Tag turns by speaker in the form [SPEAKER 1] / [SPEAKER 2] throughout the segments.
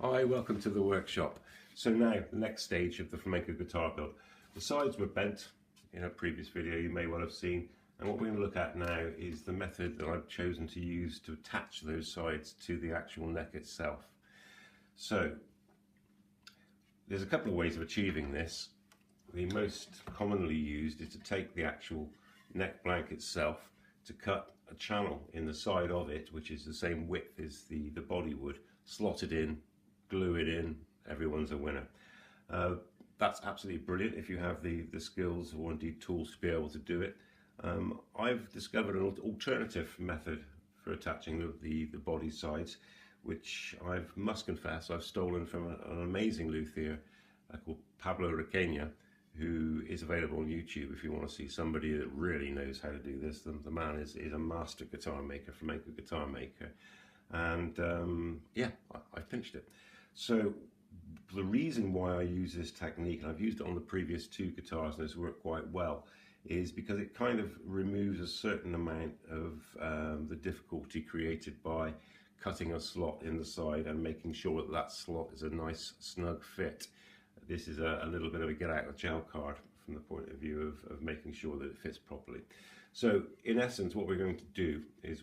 [SPEAKER 1] Hi, welcome to the workshop. So now, the next stage of the flamenco guitar build. The sides were bent in a previous video you may well have seen, and what we're going to look at now is the method that I've chosen to use to attach those sides to the actual neck itself. So, there's a couple of ways of achieving this. The most commonly used is to take the actual neck blank itself, to cut a channel in the side of it, which is the same width as the body would, slot it in, glue it in, everyone's a winner. That's absolutely brilliant if you have the skills or indeed tools to be able to do it. I've discovered an alternative method for attaching the body sides, which I must confess I've stolen from an amazing luthier called Pablo Requena, who is available on YouTube if you want to see somebody that really knows how to do this. The man is a master guitar maker, flamenco guitar maker, and yeah, I finished it. So the reason why I use this technique, and I've used it on the previous two guitars and it's worked quite well, is because it kind of removes a certain amount of the difficulty created by cutting a slot in the side and making sure that that slot is a nice snug fit. This is a little bit of a get out of jail card from the point of view of making sure that it fits properly. So in essence, what we're going to do is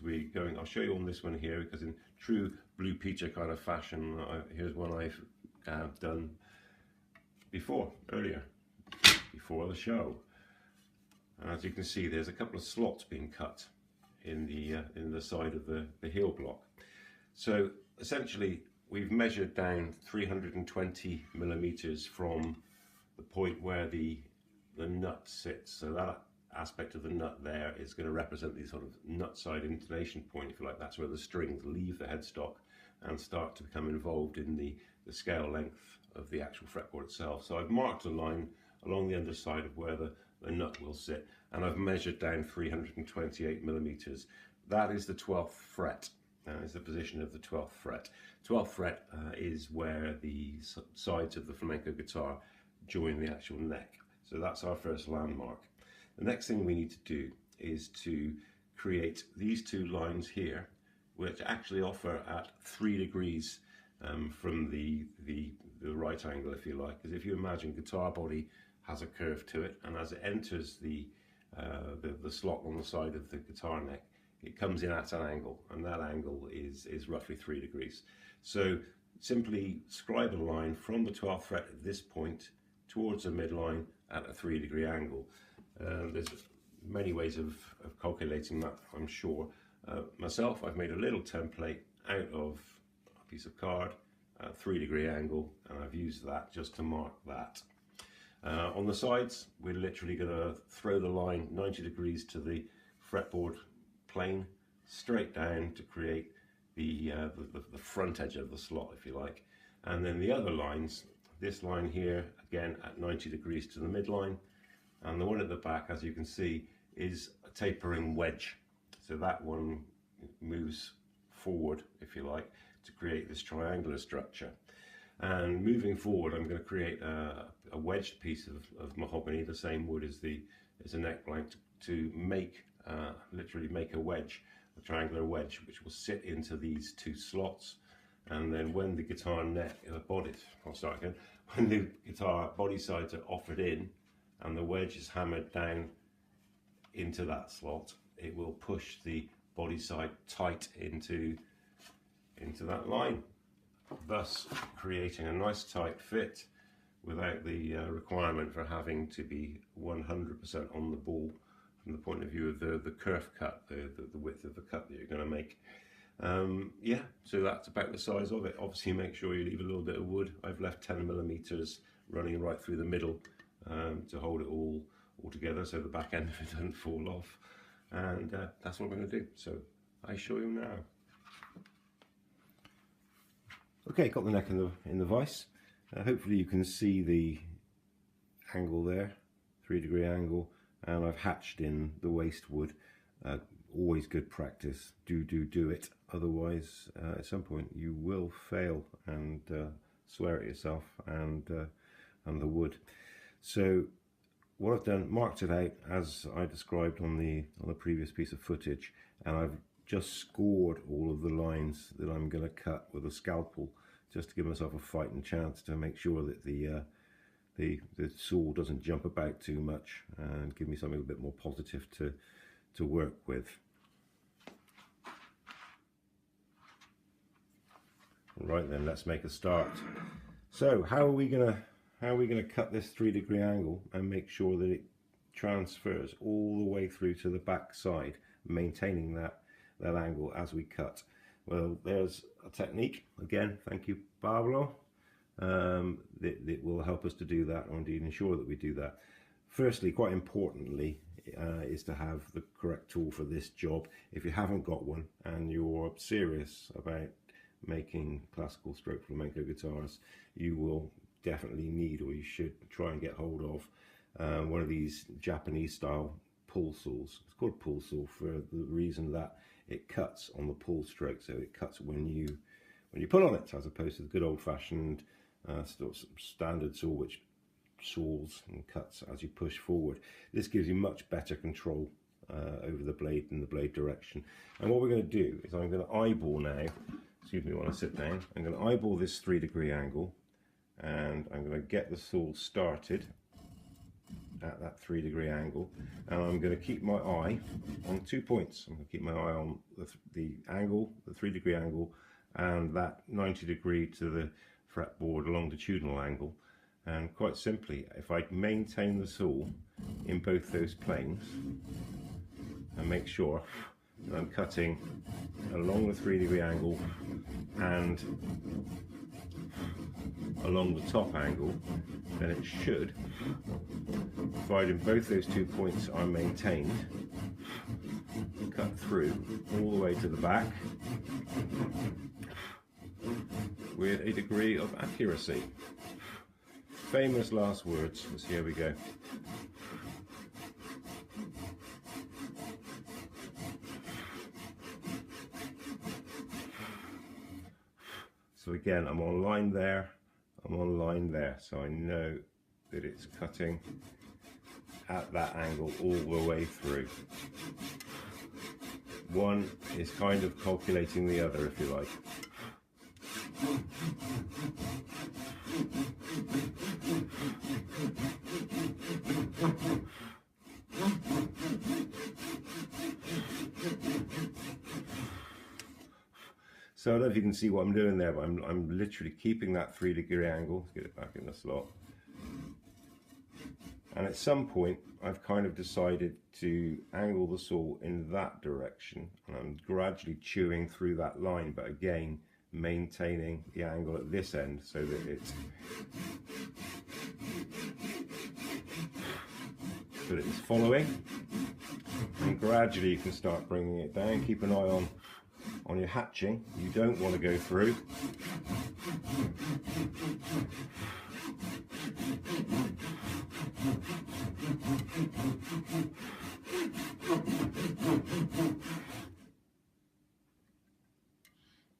[SPEAKER 1] I'll show you on this one here, because in true Blue Peter kind of fashion, here's one I've done earlier, before the show. And as you can see, there's a couple of slots being cut in the side of the heel block. So essentially, we've measured down 320 millimeters from the point where the nut sits. So that aspect of the nut there is going to represent the sort of nut side intonation point, if you like. That's where the strings leave the headstock and start to become involved in the scale length of the actual fretboard itself. So I've marked a line along the underside of where the nut will sit, and I've measured down 328 millimeters. That is the 12th fret. That is the position of the 12th fret. 12th fret is where the sides of the flamenco guitar join the actual neck. So that's our first landmark. The next thing we need to do is to create these two lines here, which actually offer at 3 degrees from the right angle, if you like. Because if you imagine, guitar body has a curve to it, and as it enters the slot on the side of the guitar neck, it comes in at an angle, and that angle is roughly 3 degrees. So simply scribe a line from the 12th fret at this point towards the midline at a 3-degree angle. There's many ways of calculating that, I'm sure. Myself, I've made a little template out of a piece of card at a 3-degree angle, and I've used that just to mark that. On the sides, we're literally going to throw the line 90 degrees to the fretboard plane, straight down to create the front edge of the slot, if you like. And then the other lines, this line here, again at 90 degrees to the midline, and the one at the back, as you can see, is a tapering wedge. So that one moves forward, if you like, to create this triangular structure. And moving forward, I'm going to create a wedged piece of mahogany, the same wood as the neck blank, to make literally make a wedge, a triangular wedge, which will sit into these two slots. And then when the guitar neck, when the guitar body sides are offered in and the wedge is hammered down into that slot, it will push the body side tight into that line, thus creating a nice tight fit without the requirement for having to be 100% on the ball from the point of view of the kerf cut, the width of the cut that you're going to make. Yeah, so that's about the size of it. Obviously make sure you leave a little bit of wood. I've left 10 millimeters running right through the middle to hold it all together so the back end of it doesn't fall off. And that's what I'm going to do. So I show you now. Okay, got the neck in the vise. Hopefully you can see the angle there, 3-degree angle, and I've hatched in the waste wood. Always good practice. Do it. Otherwise, at some point you will fail and swear at yourself and the wood. So what I've done, marked it out as I described on the previous piece of footage, and I've just scored all of the lines that I'm going to cut with a scalpel just to give myself a fighting chance to make sure that the saw doesn't jump about too much and give me something a bit more positive to work with. Right then, let's make a start. So how are we gonna cut this 3-degree angle and make sure that it transfers all the way through to the back side, maintaining that angle as we cut? Well, there's a technique, again, thank you Pablo, that will help us to do that, or indeed ensure that we do that. Firstly, quite importantly, is to have the correct tool for this job. If you haven't got one and you're serious about making classical stroke flamenco guitars, you will definitely need, or you should try and get hold of, one of these Japanese style pull saws. It's called pull saw for the reason that it cuts on the pull stroke, so it cuts when you pull on it, as opposed to the good old-fashioned standard saw which saws and cuts as you push forward. This gives you much better control over the blade in the blade direction. And what we're going to do is I'm going to eyeball now, excuse me while I sit down, I'm going to eyeball this 3-degree angle, and I'm going to get the saw started at that 3-degree angle, and I'm going to keep my eye on 2 points. I'm going to keep my eye on the angle, the 3-degree angle, and that 90-degree to the fretboard longitudinal angle. And quite simply, if I maintain the saw in both those planes and make sure that I'm cutting along the 3-degree angle and along the top angle, then it should, provided both those 2 points are maintained, cut through all the way to the back with a degree of accuracy. Famous last words, so here we go. So again, I'm on line there, I'm on line there, so I know that it's cutting at that angle all the way through. One is kind of calculating the other, if you like. So I don't know if you can see what I'm doing there, but I'm literally keeping that 3-degree angle. Let's get it back in the slot. And at some point, I've kind of decided to angle the saw in that direction, and I'm gradually chewing through that line, but again, maintaining the angle at this end so that it's following, and gradually you can start bringing it down. Keep an eye on your hatching. You don't want to go through.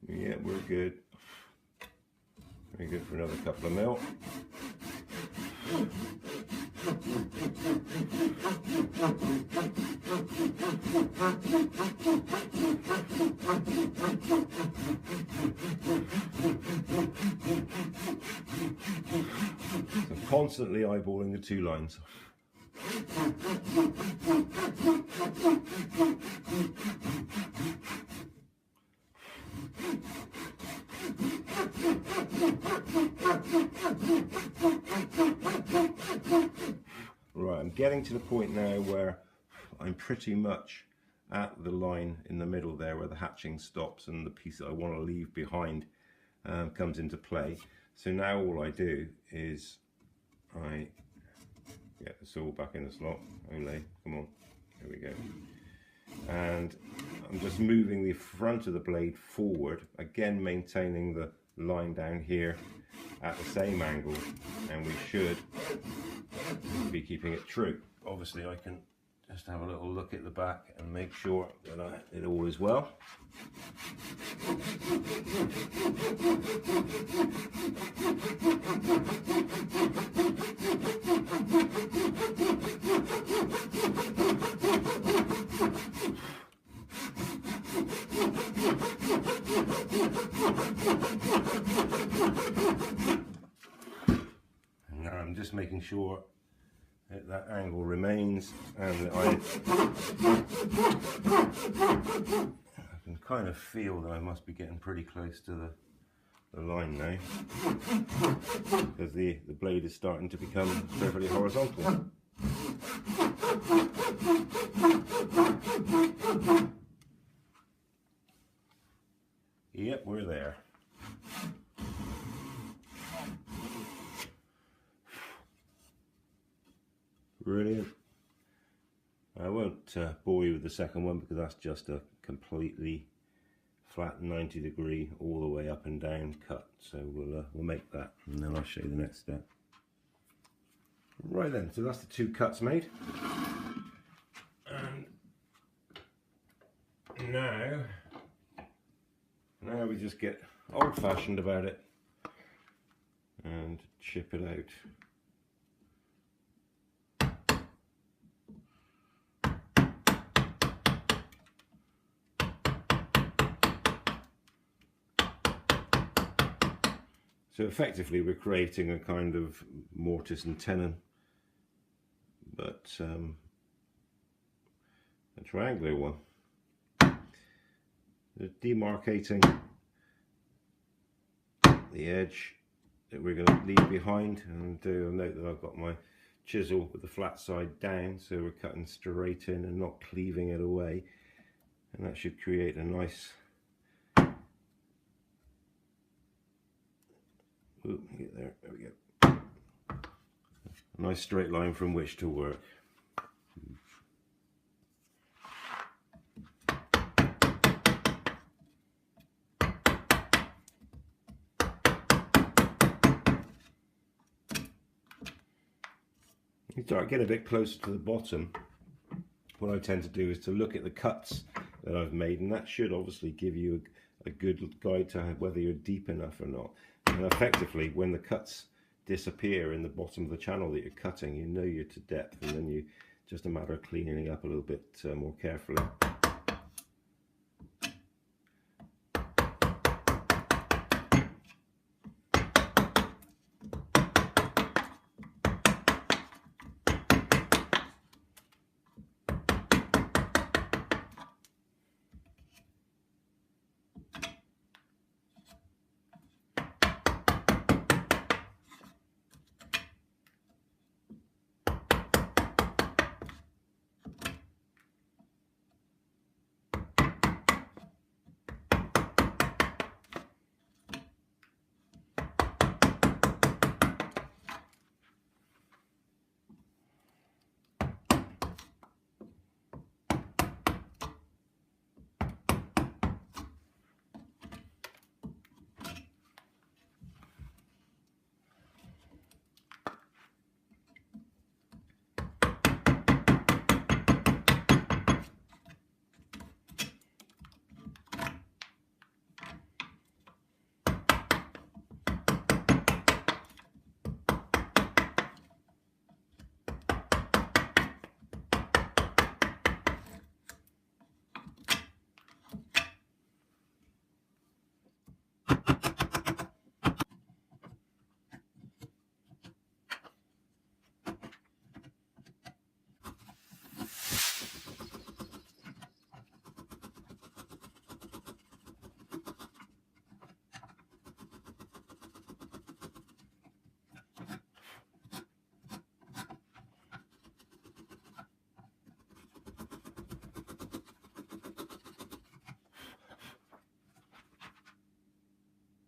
[SPEAKER 1] Yeah, we're good. Very good for another couple of mil. So constantly eyeballing the 2 lines. Right, I'm getting to the point now where I'm pretty much at the line in the middle there where the hatching stops and the piece that I want to leave behind comes into play. So now all I do is I get the saw back in the slot. Ole, come on, here we go. And I'm just moving the front of the blade forward, again maintaining the line down here at the same angle, and we should be keeping it true. Obviously I can just have a little look at the back and make sure that it all is well. So And now I'm just making sure that that angle remains, and that I can kind of feel that I must be getting pretty close to the line now, because the blade is starting to become perfectly horizontal. Yep, we're there. Brilliant. I won't bore you with the second one because that's just a completely flat 90-degree all the way up and down cut. So we'll make that, and then I'll show you the next step. Right then, so that's the two cuts made. And now we just get old-fashioned about it and chip it out. So effectively we're creating a kind of mortise and tenon, but a triangular one. The demarcating the edge that we're going to leave behind, and you'll note that I've got my chisel with the flat side down, so we're cutting straight in and not cleaving it away, and that should create a nice get there we go, a nice straight line from which to work. You start getting a bit closer to the bottom. What I tend to do is to look at the cuts that I've made, and that should obviously give you a good guide to whether you're deep enough or not. And effectively, when the cuts disappear in the bottom of the channel that you're cutting, you know you're to depth, and then you just a matter of cleaning it up a little bit more carefully.